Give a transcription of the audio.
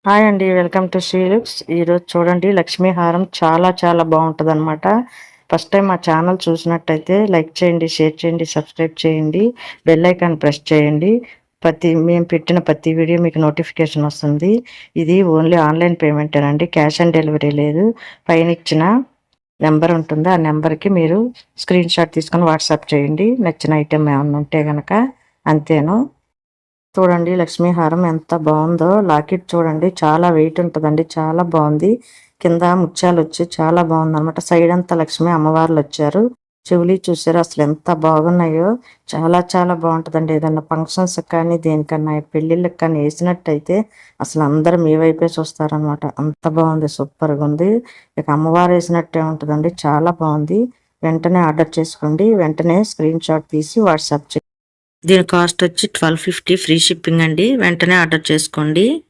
Hi అండి. Welcome to Srilooks. ఈరోజు చూడండి లక్ష్మీ హారం చాలా బాగుంటుందన్నమాట. ఫస్ట్ టైం మా ఛానల్ చూసినట్టయితే లైక్ చేయండి, షేర్ చేయండి, సబ్స్క్రైబ్ చేయండి, బెల్ ఐకాన్ ప్రెస్ చేయండి. మేము పెట్టిన ప్రతి వీడియో మీకు నోటిఫికేషన్ వస్తుంది. ఇది ఓన్లీ ఆన్లైన్ పేమెంటేనండి, క్యాష్ ఆన్ డెలివరీ లేదు. పైన ఇచ్చిన నెంబర్ ఉంటుంది, ఆ నెంబర్కి మీరు స్క్రీన్ షాట్ తీసుకొని వాట్సాప్ చేయండి నచ్చిన ఐటెం ఏమన్నా ఉంటే కనుక. అంతేను. చూడండి లక్ష్మీ హారం ఎంత బాగుందో. లాకెట్ చూడండి, చాలా వెయిట్ ఉంటుందండి, చాలా బాగుంది. కింద ముత్యాలు వచ్చి చాలా బాగుంది అనమాట. సైడ్ అంతా లక్ష్మీ అమ్మవార్లు వచ్చారు. చెవులి చూసారు అసలు ఎంత బాగున్నాయో. చాలా బాగుంటుందండి. ఏదన్నా ఫంక్షన్స్ కానీ దేనికన్నా పెళ్ళిళ్ళకి కానీ వేసినట్టయితే అసలు అందరూ మీ వైపే చూస్తారనమాట. అంత బాగుంది, సూపర్గా ఉంది. ఇక అమ్మవారు వేసినట్టే ఉంటుందండి, చాలా బాగుంది. వెంటనే ఆర్డర్ చేసుకోండి, వెంటనే స్క్రీన్ షాట్ తీసి వాట్సాప్ చేయండి. దీని కాస్ట్ వచ్చి 1250, ఫ్రీ షిప్పింగ్ అండి. వెంటనే ఆర్డర్ చేసుకోండి.